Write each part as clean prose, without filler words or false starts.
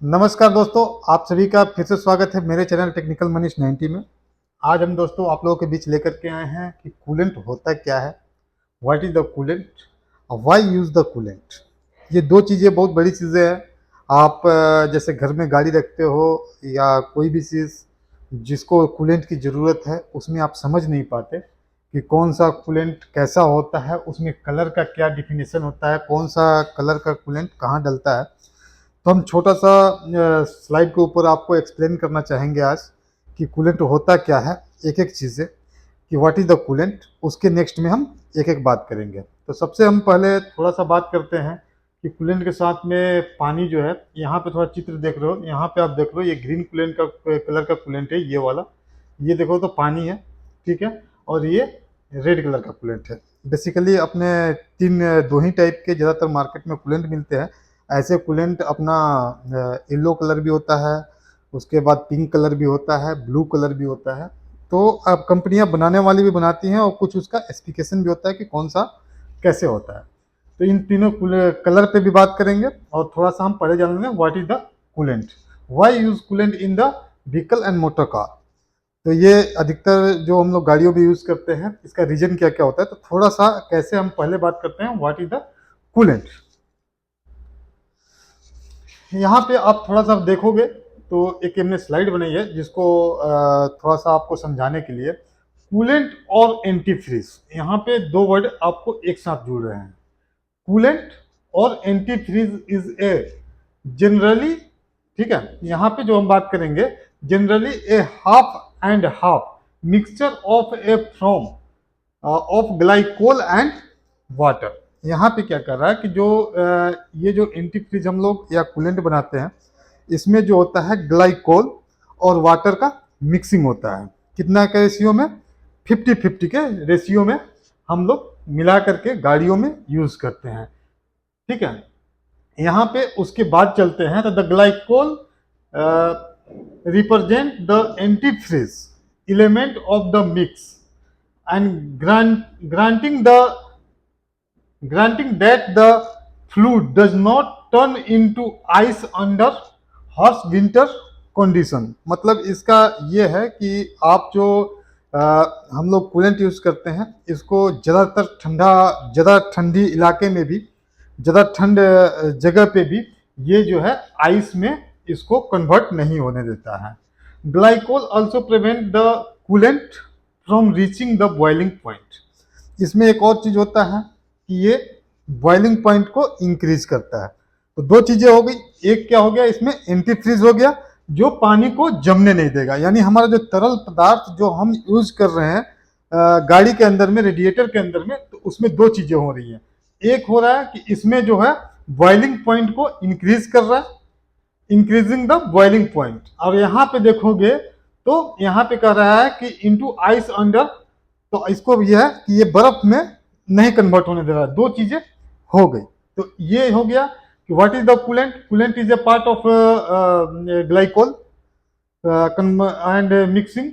नमस्कार दोस्तों, आप सभी का फिर से स्वागत है मेरे चैनल टेक्निकल मनीष 90 में। आज हम दोस्तों आप लोगों के बीच लेकर के आए हैं कि कूलेंट होता क्या है, व्हाट इज द कूलेंट और व्हाई यूज द कूलेंट। ये दो चीज़ें बहुत बड़ी चीज़ें हैं। आप जैसे घर में गाड़ी रखते हो या कोई भी चीज़ जिसको कूलेंट की ज़रूरत है, उसमें आप समझ नहीं पाते कि कौन सा कूलेंट कैसा होता है, उसमें कलर का क्या डिफिनेशन होता है, कौन सा कलर का कूलेंट कहाँ डलता है। तो हम छोटा सा स्लाइड के ऊपर आपको एक्सप्लेन करना चाहेंगे आज कि कूलेंट होता क्या है, एक एक चीज़ें कि व्हाट इज़ द कूलेंट। उसके नेक्स्ट में हम एक एक बात करेंगे। तो सबसे हम पहले थोड़ा सा बात करते हैं कि कूलेंट के साथ में पानी जो है, यहाँ पे थोड़ा चित्र देख रहे हो, यहाँ पे आप देख रहे हो ये ग्रीन कूलेंट का कलर का कूलेंट है, ये वाला, ये देखो तो पानी है, ठीक है। और ये रेड कलर का कूलेंट है। बेसिकली अपने दो ही टाइप के ज़्यादातर मार्केट में कूलेंट मिलते हैं। ऐसे कूलेंट अपना येलो कलर भी होता है, उसके बाद पिंक कलर भी होता है, ब्लू कलर भी होता है। तो अब कंपनियां बनाने वाली भी बनाती हैं और कुछ उसका स्पेसिफिकेशन भी होता है कि कौन सा कैसे होता है। तो इन तीनों कलर पे भी बात करेंगे और थोड़ा सा हम पहले जान लेंगे what is the coolant, why use coolant in the vehicle and motor car. तो ये अधिकतर जो हम लोग गाड़ियों में यूज करते हैं, इसका रीजन क्या क्या होता है। तो थोड़ा सा कैसे हम पहले बात करते हैं व्हाट इज द कूलेंट। यहाँ पे आप थोड़ा सा देखोगे तो एक हमने स्लाइड बनाई है जिसको थोड़ा सा आपको समझाने के लिए, कूलेंट और एंटीफ्रीज, यहाँ पे दो वर्ड आपको एक साथ जुड़ रहे हैं। कूलेंट और एंटीफ्रीज इज ए जनरली, ठीक है, यहाँ पे जो हम बात करेंगे generally A half and half mixture of A from of glycol and water. यहाँ पे क्या कर रहा है कि जो ये जो एंटीफ्रीज हम लोग या कूलेंट बनाते हैं, इसमें जो होता है ग्लाइकोल और वाटर का मिक्सिंग होता है। कितना के रेशियो में? 50-50 के रेशियो में हम लोग मिला करके गाड़ियों में यूज करते हैं, ठीक है। यहाँ पे उसके बाद चलते हैं तो the glycol represent the antifreeze element of the mix and granting that the fluid does not turn into ice under harsh winter condition। मतलब इसका ये है कि आप जो हम लोग कूलेंट यूज करते हैं, इसको ज़्यादा ठंडी इलाके में भी, ज़्यादा ठंड जगह पे भी ये जो है आइस में इसको कन्वर्ट नहीं होने देता है। Glycol also prevent the coolant from reaching the boiling point. इसमें एक और चीज होता है कि ये बॉइलिंग पॉइंट को इंक्रीज करता है। तो दो चीजें हो गई, एक क्या हो गया, इसमें एंटीफ्रीज हो गया जो पानी को जमने नहीं देगा। यानी हमारा जो तरल पदार्थ जो हम यूज कर रहे हैं गाड़ी के अंदर में, रेडिएटर के अंदर में, तो उसमें दो चीजें हो रही हैं। एक हो रहा है कि इसमें जो है बॉइलिंग पॉइंट को इंक्रीज कर रहा है, इंक्रीजिंग द बॉइलिंग पॉइंट। और यहाँ पे देखोगे तो यहाँ पे कह रहा है कि इनटू आइस अंडर, तो इसको यह है कि ये बर्फ में नहीं कन्वर्ट होने दे रहा है। दो चीजें हो गई। तो ये हो गया कि what is the coolant. Coolant is a part of glycol and mixing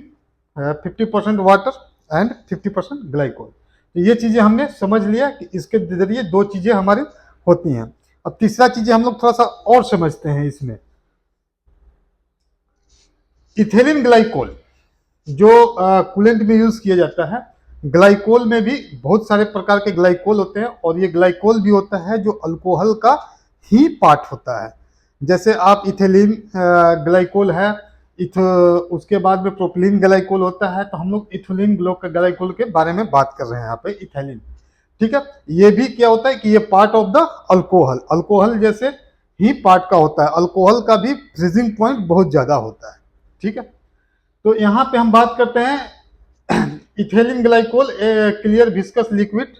50% water and 50% glycol. तो ये चीजें हमने समझ लिया कि इसके जरिए दो चीजें हमारी होती हैं। अब तीसरा चीजें हम लोग थोड़ा सा और समझते हैं इसमें। इथेलिन ग्लाइकोल जो कूलेंट में यूज किया जाता है, ग्लाइकोल में भी बहुत सारे प्रकार के ग्लाइकोल होते हैं और ये ग्लाइकोल भी होता है जो अल्कोहल का ही पार्ट होता है। जैसे आप इथेलिन ग्लाइकोल है, उसके बाद में प्रोपिलीन ग्लाइकोल होता है। तो हम लोग इथेलिन ग्लाइकोल के बारे में बात कर रहे हैं यहाँ पे, इथेलिन, ठीक है। ये भी क्या होता है कि ये part of the alcohol, alcohol जैसे ही पार्ट का होता है। अल्कोहल का भी फ्रीजिंग पॉइंट बहुत ज्यादा होता है, ठीक है। तो यहाँ पे हम बात करते हैं ethylene glycol, a clear viscous liquid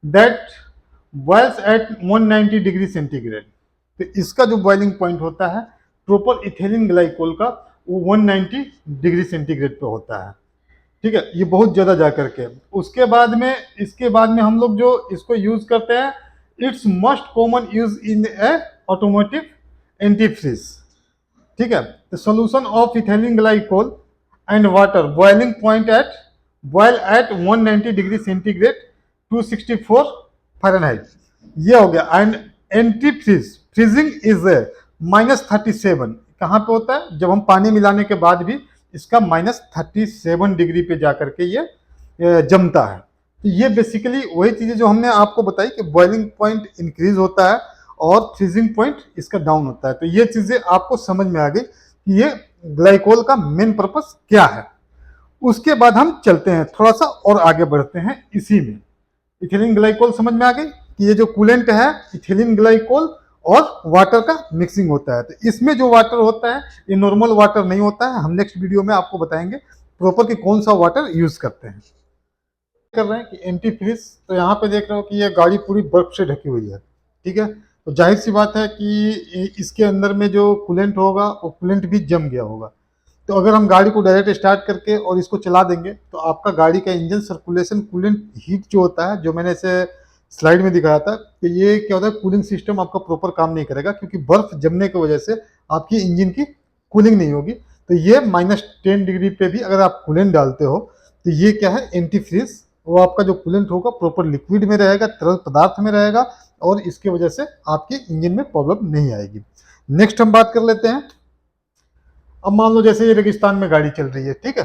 that boils at 190 degree centigrade. तो इसका जो बॉइलिंग पॉइंट होता है प्रॉपर इथेलिन ग्लाइकोल का, वो 190 डिग्री सेंटीग्रेड पे होता है, ठीक है। ये बहुत ज्यादा जा करके उसके बाद में, इसके बाद में हम लोग जो इसको यूज करते हैं, it's most common use in a automotive antifreeze, ठीक है। The solution of ethylene glycol and water boiling point at boil at 190 degree centigrade 264 Fahrenheit. ये हो गया। एंड एंटीफ्रीज फ्रीजिंग इज -37 कहाँ पे होता है, जब हम पानी मिलाने के बाद भी इसका -37 डिग्री पे जा करके ये जमता है। तो ये बेसिकली वही चीजें जो हमने आपको बताई कि बॉइलिंग पॉइंट इंक्रीज होता है और फ्रीजिंग पॉइंट इसका डाउन होता है। तो ये चीजें आपको समझ में आ गई कि ये ग्लाइकोल का मेन पर्पस क्या है। उसके बाद हम चलते हैं थोड़ा सा और आगे बढ़ते हैं इसी में। इथिलीन ग्लाइकोल समझ में आ गई कि ये जो कूलेंट है इथिलीन ग्लाइकोल और वाटर का मिक्सिंग होता है। तो इसमें जो वाटर होता है ये नॉर्मल वाटर नहीं होता है। हम नेक्स्ट वीडियो में आपको बताएंगे प्रॉपर कि कौन सा वाटर यूज करते हैं। कर रहे हैं कि एंटी फ्रीज, तो यहाँ पे देख रहे हो कि ये गाड़ी पूरी बर्फ से ढकी हुई है, ठीक है। तो जाहिर सी बात है कि इसके अंदर में जो कूलेंट होगा वो कूलेंट भी जम गया होगा। तो अगर हम गाड़ी को डायरेक्ट स्टार्ट करके और इसको चला देंगे तो आपका गाड़ी का इंजन सर्कुलेशन कूलेंट हीट जो होता है, जो मैंने इसे स्लाइड में दिखाया था कि ये क्या होता है, कूलिंग सिस्टम आपका प्रॉपर काम नहीं करेगा क्योंकि बर्फ जमने की वजह से आपकी इंजन की कूलिंग नहीं होगी। तो ये -10 डिग्री पे भी अगर आप कूलेंट डालते हो तो ये क्या है, एंटी फ्रीज, वो आपका जो कूलेंट होगा प्रॉपर लिक्विड में रहेगा, तरल पदार्थ में रहेगा और इसके वजह से आपके इंजन में प्रॉब्लम नहीं आएगी। नेक्स्ट हम बात कर लेते हैं। अब मान लो जैसे ये रेगिस्तान में गाड़ी चल रही है, ठीक है।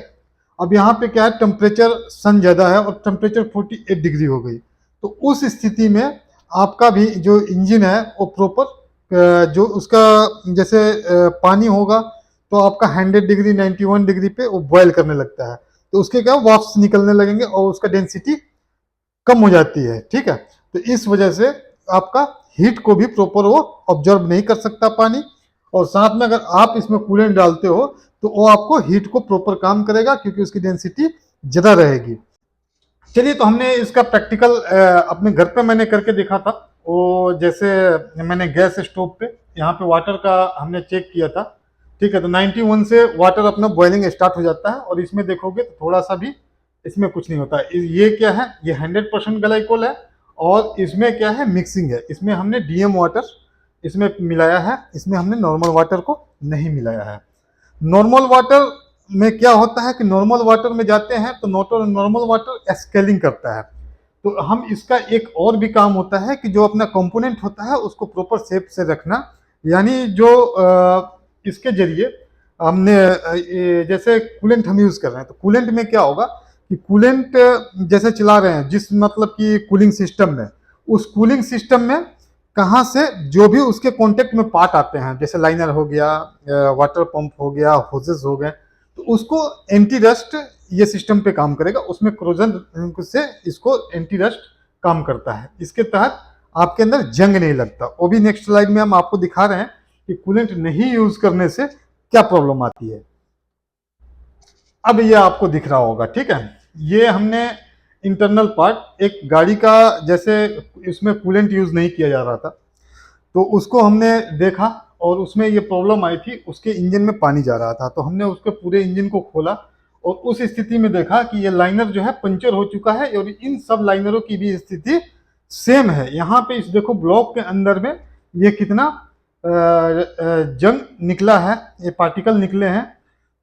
अब यहाँ पे क्या है, टेम्परेचर सन ज्यादा है और टेम्परेचर 48 डिग्री हो गई। तो उस स्थिति में आपका भी जो इंजन है वो प्रॉपर जो उसका जैसे पानी होगा तो आपका 100 डिग्री 91 डिग्री पे वो बॉयल करने लगता है। तो उसके क्या वाष्प निकलने लगेंगे और उसका डेंसिटी कम हो जाती है, ठीक है। तो इस वजह से आपका हीट को भी प्रॉपर वो ऑब्जर्व नहीं कर सकता पानी, और साथ में अगर आप इसमें कूलेंट डालते हो तो वो आपको हीट को प्रॉपर काम करेगा क्योंकि उसकी डेंसिटी ज्यादा रहेगी। चलिए, तो हमने इसका प्रैक्टिकल अपने घर पे मैंने करके देखा था। वो जैसे मैंने गैस स्टोव पे यहाँ पे वाटर का हमने चेक किया था, ठीक है। तो 91 से वाटर अपना बॉइलिंग स्टार्ट हो जाता है और इसमें देखोगे तो थोड़ा सा भी इसमें कुछ नहीं होता। ये क्या है, ये 100% ग्लाइकोल है और इसमें क्या है, मिक्सिंग है। इसमें हमने डीएम वाटर इसमें मिलाया है, इसमें हमने नॉर्मल वाटर को नहीं मिलाया है। नॉर्मल वाटर में क्या होता है कि नॉर्मल वाटर में जाते हैं तो नॉर्मल वाटर स्केलिंग करता है। तो हम इसका एक और भी काम होता है कि जो अपना कंपोनेंट होता है उसको प्रॉपर शेप से रखना, यानी जो इसके जरिए हमने जैसे कूलेंट हम यूज कर रहे हैं तो कूलेंट में क्या होगा कि कूलेंट जैसे चला रहे हैं जिस मतलब कि कूलिंग सिस्टम में, उस कूलिंग सिस्टम में कहाँ से जो भी उसके कांटेक्ट में पार्ट आते हैं, जैसे लाइनर हो गया, वाटर पंप हो गया, होजेस हो गए, तो उसको एंटी रस्ट ये सिस्टम पे काम करेगा। उसमें क्रोजन से इसको एंटी रस्ट काम करता है। इसके तहत आपके अंदर जंग नहीं लगता। वो भी नेक्स्ट स्लाइड में हम आपको दिखा रहे हैं कि कूलेंट नहीं यूज करने से क्या प्रॉब्लम आती है। अब ये आपको दिख रहा होगा, ठीक है। ये हमने इंटरनल पार्ट एक गाड़ी का, जैसे इसमें कूलेंट यूज नहीं किया जा रहा था तो उसको हमने देखा और उसमें ये प्रॉब्लम आई थी, उसके इंजन में पानी जा रहा था। तो हमने उसके पूरे इंजन को खोला और उस स्थिति में देखा कि ये लाइनर जो है पंचर हो चुका है और इन सब लाइनरों की भी स्थिति सेम है। यहाँ पे इस देखो ब्लॉक के अंदर में ये कितना जंग निकला है, ये पार्टिकल निकले हैं।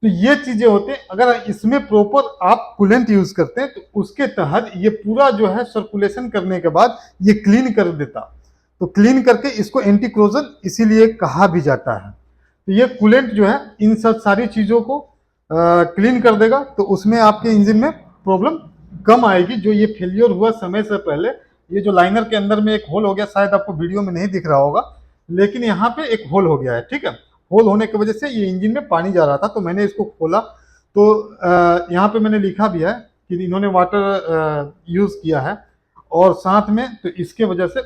तो ये चीजें होते हैं, अगर इसमें प्रॉपर आप कूलेंट यूज करते हैं तो उसके तहत ये पूरा जो है सर्कुलेशन करने के बाद ये क्लीन कर देता। तो क्लीन करके इसको एंटी क्रोजन इसीलिए कहा भी जाता है। तो ये कूलेंट जो है इन सब सारी चीजों को क्लीन कर देगा, तो उसमें आपके इंजन में प्रॉब्लम कम आएगी। जो ये फेलियर हुआ समय से पहले, ये जो लाइनर के अंदर में एक होल हो गया, शायद आपको वीडियो में नहीं दिख रहा होगा लेकिन यहाँ पे एक होल हो गया है, ठीक है। होल होने की वजह से ये इंजन में पानी जा रहा था, तो मैंने इसको खोला तो यहाँ पे मैंने लिखा भी है कि इन्होंने वाटर यूज किया है और साथ में तो इसके वजह से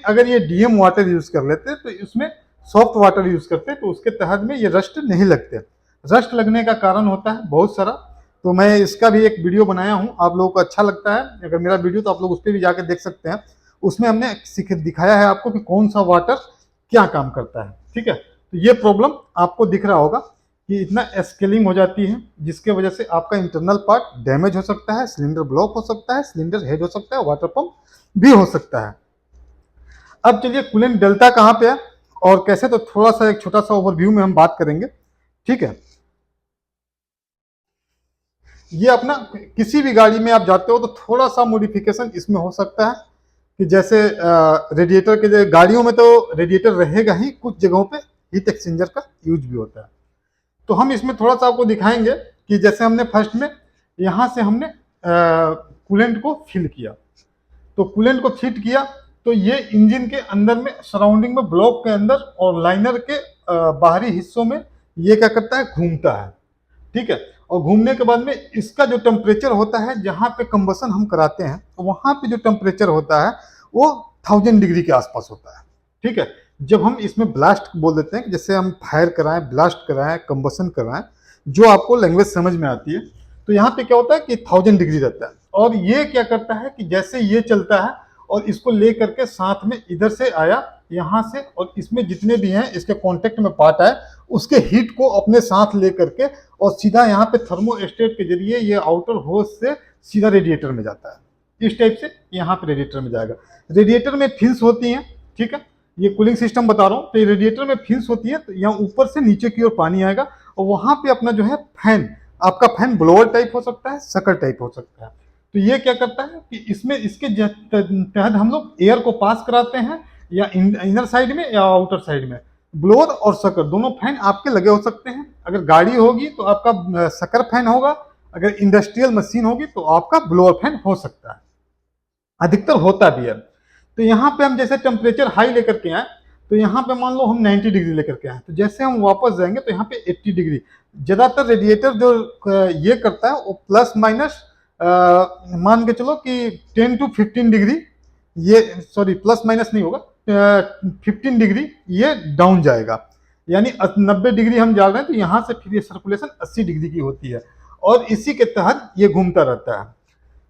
अगर ये डीएम वाटर यूज कर लेते तो इसमें सॉफ्ट वाटर यूज करते तो उसके तहत में ये रस्ट नहीं लगते। रस्ट लगने का कारण होता है बहुत सारा, तो मैं इसका भी एक वीडियो बनाया हूँ। आप लोगों को अच्छा लगता है अगर मेरा वीडियो तो आप लोग उस पर भी जाकर देख सकते हैं। उसमें हमने दिखाया है आपको कि कौन सा वाटर क्या काम करता है, ठीक है। तो ये प्रॉब्लम आपको दिख रहा होगा कि इतना स्केलिंग हो जाती है जिसके वजह से आपका इंटरनल पार्ट डैमेज हो सकता है, सिलेंडर ब्लॉक हो सकता है, सिलेंडर हेड हो सकता है, वाटर पंप भी हो सकता है। अब चलिए कूलेंट डलता कहाँ पे है और कैसे, तो थोड़ा सा एक छोटा सा ओवरव्यू में हम बात करेंगे, ठीक है। ये अपना किसी भी गाड़ी में आप जाते हो तो थोड़ा सा मॉडिफिकेशन इसमें हो सकता है कि जैसे रेडिएटर के गाड़ियों में तो रेडिएटर रहेगा ही, कुछ जगहों पे हीट एक्सचेंजर का यूज भी होता है। तो हम इसमें थोड़ा सा आपको दिखाएंगे कि जैसे हमने फर्स्ट में यहाँ से हमने कूलेंट को फिल किया, तो कूलेंट को फिट किया तो ये इंजन के अंदर में सराउंडिंग में ब्लॉक के अंदर और लाइनर के बाहरी हिस्सों में ये क्या करता है, घूमता है। ठीक है, और घूमने के बाद में इसका जो टेम्परेचर होता है, जहां पे कंबसन हम कराते हैं तो वहां पे जो टेम्परेचर होता है वो 1000 डिग्री के आसपास होता है। ठीक है, जब हम इसमें ब्लास्ट बोल देते हैं कि जैसे हम फायर कराएं, ब्लास्ट कराएं, कंबसन कराएं, जो आपको लैंग्वेज समझ में आती है, तो यहाँ पे क्या होता है कि 1000 डिग्री रहता है। और ये क्या करता है कि जैसे ये चलता है और इसको ले करके साथ में इधर से आया यहाँ से, और इसमें जितने भी हैं इसके कांटेक्ट में पार्ट आए, उसके हीट को अपने साथ ले करके और सीधा यहाँ पे थर्मोस्टेट के जरिए ये आउटर होज से सीधा रेडिएटर में जाता है। इस टाइप से यहाँ पे रेडिएटर में जाएगा। रेडिएटर में फिन्स होती हैं। ठीक है, ये कूलिंग सिस्टम बता रहा हूँ, तो रेडिएटर में फिन्स होती है, तो यहाँ ऊपर से नीचे की ओर पानी आएगा और वहां पे अपना जो है फैन, आपका फैन ब्लोअर टाइप हो सकता है, सकर टाइप हो सकता है। तो ये क्या करता है कि इसमें इसके तहत हम लोग एयर को पास कराते हैं, या इनर साइड में या आउटर साइड में। ब्लोअर और सकर दोनों फैन आपके लगे हो सकते हैं। अगर गाड़ी होगी तो आपका सकर फैन होगा, अगर इंडस्ट्रियल मशीन होगी तो आपका ब्लोअर फैन हो सकता है, अधिकतर होता भी है। तो यहाँ पे हम जैसे टेम्परेचर हाई लेकर के आए, तो यहाँ पे मान लो हम 90 डिग्री लेकर के आए, तो जैसे हम वापस जाएंगे तो यहाँ पे 80 डिग्री। ज्यादातर रेडिएटर जो ये करता है वो प्लस माइनस मान के चलो कि 10 to 15 डिग्री, ये सॉरी प्लस माइनस नहीं होगा, 15 डिग्री ये डाउन जाएगा। यानी 90 डिग्री हम जा रहे हैं तो यहाँ से फिर ये सर्कुलेशन 80 डिग्री की होती है, और इसी के तहत ये घूमता रहता है।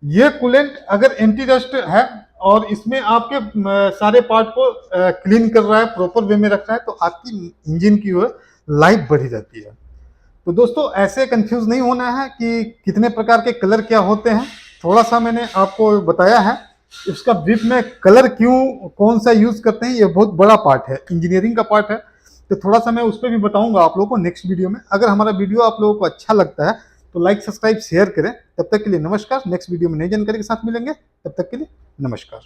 ये कूलेंट अगर एंटी रस्ट है और इसमें आपके सारे पार्ट को क्लीन कर रहा है, प्रॉपर वे में रख रहा है, तो आपकी इंजन की लाइफ बढ़ी रहती है। तो दोस्तों ऐसे कंफ्यूज नहीं होना है कि कितने प्रकार के कलर क्या होते हैं। थोड़ा सा मैंने आपको बताया है, इसका ब्रीफ में कलर क्यों कौन सा यूज करते हैं, ये बहुत बड़ा पार्ट है, इंजीनियरिंग का पार्ट है। तो थोड़ा सा मैं उस पर भी बताऊंगा आप लोगों को नेक्स्ट वीडियो में। अगर हमारा वीडियो आप लोगों को अच्छा लगता है तो लाइक, सब्सक्राइब, शेयर करें। तब तक के लिए नमस्कार। नेक्स्ट वीडियो में नई जानकारी के साथ मिलेंगे, तब तक के लिए नमस्कार।